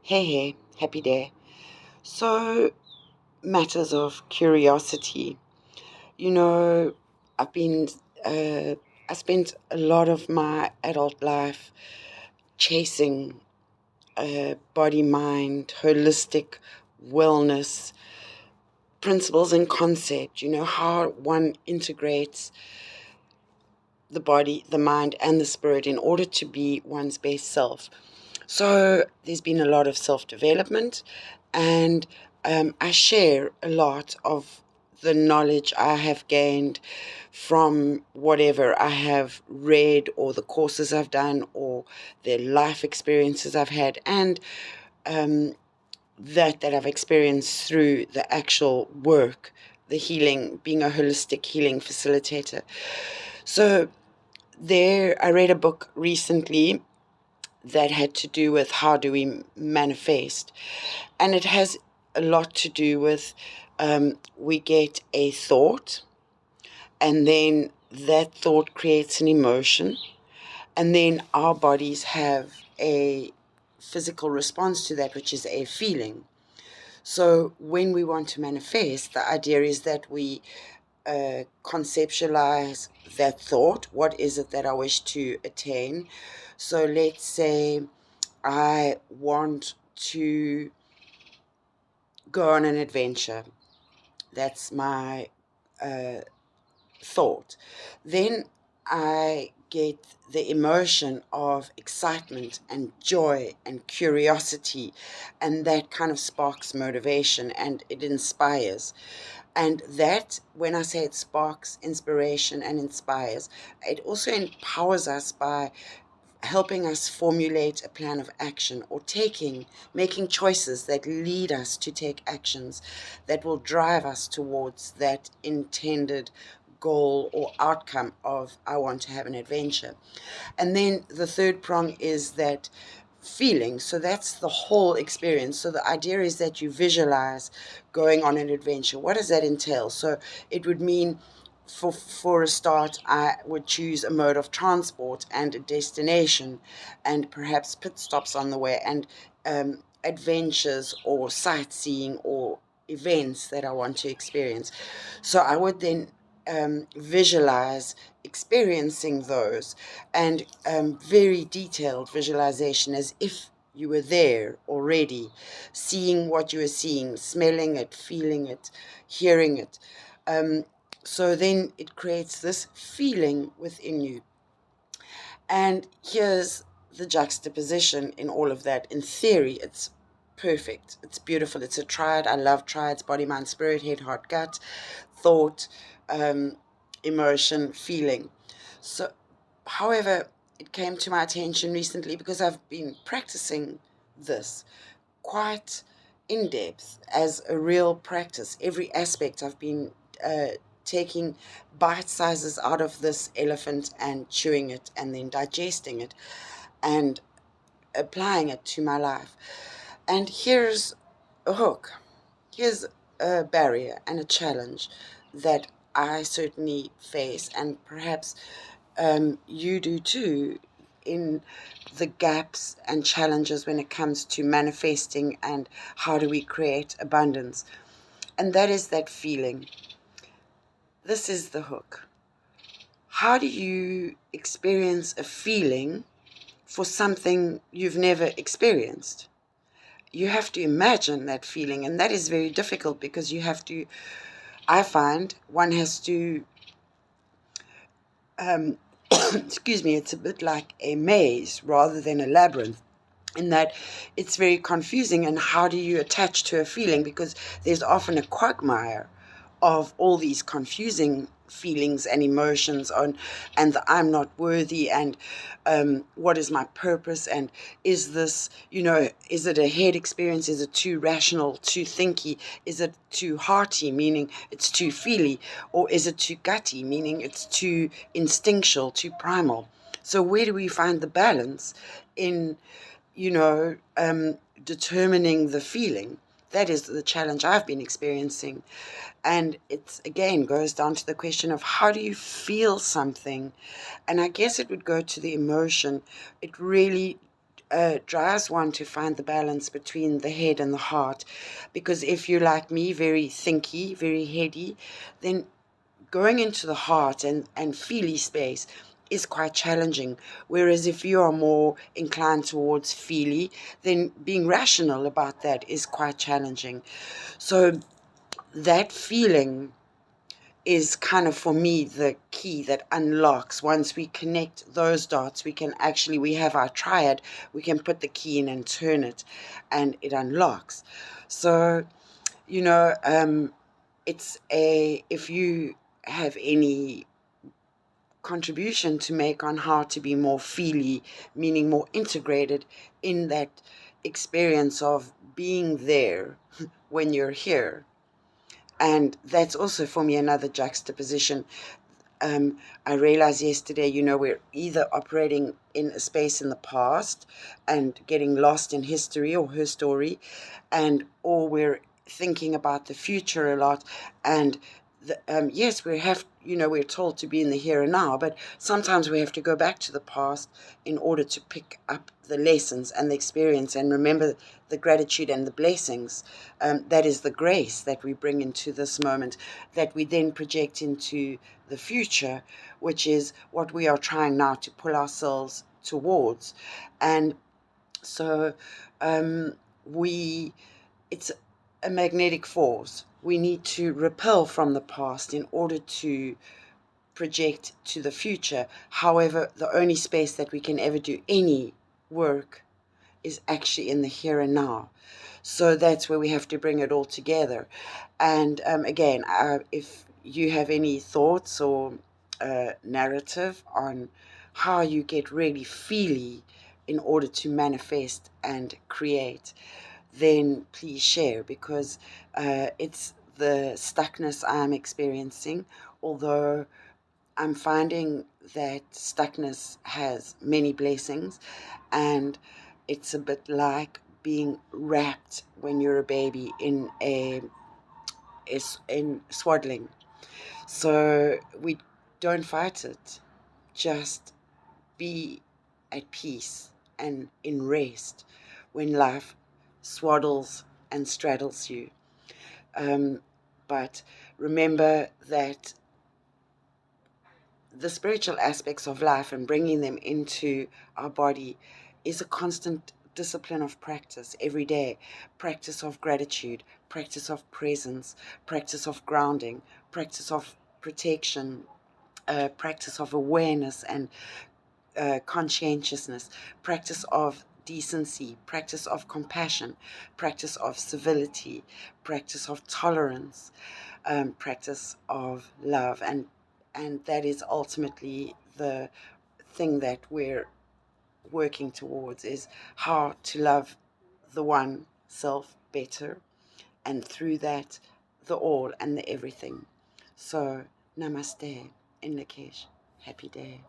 Hey, happy day. So, matters of curiosity. You know, I've been, I spent a lot of my adult life chasing body, mind, holistic wellness principles and concept. How one integrates the body, the mind, and the spirit in order to be one's best self. So there's been a lot of self-development, and I share a lot of the knowledge I have gained from whatever I have read or the courses I've done or the life experiences I've had, and um, that I've experienced through the actual work, the healing, being a holistic healing facilitator. So I read a book recently that had to do with how do we manifest. And it has a lot to do with we get a thought, and then that thought creates an emotion, and then our bodies have a physical response to that, which is a feeling. So when we want to manifest, the idea is that we conceptualize that thought. What is it that I wish to attain? So let's say I want to go on an adventure. That's my uh, thought. Then I get the emotion of excitement and joy and curiosity, and that kind of sparks motivation and it inspires. And that, when I say it sparks inspiration and inspires, it also empowers us by helping us formulate a plan of action, or making choices that lead us to take actions that will drive us towards that intended goal or outcome of I want to have an adventure. And then the third prong is that feeling. So that's the whole experience. So the idea is that you visualize going on an adventure. What does that entail? So it would mean, for a start, I would choose a mode of transport and a destination, and perhaps pit stops on the way, and adventures or sightseeing or events that I want to experience. So I would then visualize experiencing those, and very detailed visualization, as if you were there already, seeing what you were seeing, smelling it, feeling it, hearing it. Um, so then it creates this feeling within you. And here's the juxtaposition in all of that. In theory, it's perfect. It's beautiful. It's a triad. I love triads: body, mind, spirit, head, heart, gut, thought, um, emotion, feeling. So, however, it came to my attention recently because I've been practicing this quite in depth as a real practice. Every aspect I've been taking bite sizes out of this elephant and chewing it and then digesting it and applying it to my life. And here's a hook. Here's a barrier and a challenge that I certainly face, and perhaps you do too, in the gaps and challenges when it comes to manifesting and how do we create abundance. And that is that feeling. This is the hook. How do you experience a feeling for something you've never experienced? You have to imagine that feeling, and that is very difficult because you have to, I find one has to, um, excuse me, it's a bit like a maze rather than a labyrinth, in that it's very confusing. And how do you attach to a feeling? Because there's often a quagmire of all these confusing feelings and emotions on, and the I'm not worthy, and what is my purpose, and is this, is it a head experience, is it too rational, too thinky, is it too hearty, meaning it's too feely, or is it too gutty, meaning it's too instinctual, too primal? So where do we find the balance in determining the feeling? That is the challenge I've been experiencing. And it's, again, goes down to the question of how do you feel something? And I guess it would go to the emotion. It really drives one to find the balance between the head and the heart. Because if you're like me, very thinky, very heady, then going into the heart and feely space is quite challenging. Whereas if you are more inclined towards feely, then being rational about that is quite challenging. So that feeling is kind of, for me, the key that unlocks. Once we connect those dots, we have our triad, we can put the key in and turn it, and it unlocks. So, if you have any contribution to make on how to be more feely, meaning more integrated in that experience of being there when you're here. And that's also for me another juxtaposition. I realized yesterday, we're either operating in a space in the past and getting lost in history or her story, or we're thinking about the future a lot. And yes, we're told to be in the here and now, but sometimes we have to go back to the past in order to pick up the lessons and the experience and remember the gratitude and the blessings. That is the grace that we bring into this moment, that we then project into the future, which is what we are trying now to pull ourselves towards. And so it's a magnetic force. We need to repel from the past in order to project to the future. However, the only space that we can ever do any work is actually in the here and now. So that's where we have to bring it all together. And again, if you have any thoughts or narrative on how you get really feely in order to manifest and create, then please share, because it's the stuckness I'm experiencing. Although I'm finding that stuckness has many blessings, and it's a bit like being wrapped when you're a baby in swaddling. So we don't fight it, just be at peace and in rest when life swaddles and straddles you. But remember that the spiritual aspects of life and bringing them into our body is a constant discipline of practice every day. Practice of gratitude, practice of presence, practice of grounding, practice of protection, practice of awareness and conscientiousness, practice of decency, practice of compassion, practice of civility, practice of tolerance, practice of love. And that is ultimately the thing that we're working towards, is how to love the one self better, and through that the all and the everything. So namaste, in Lakesh. Happy day.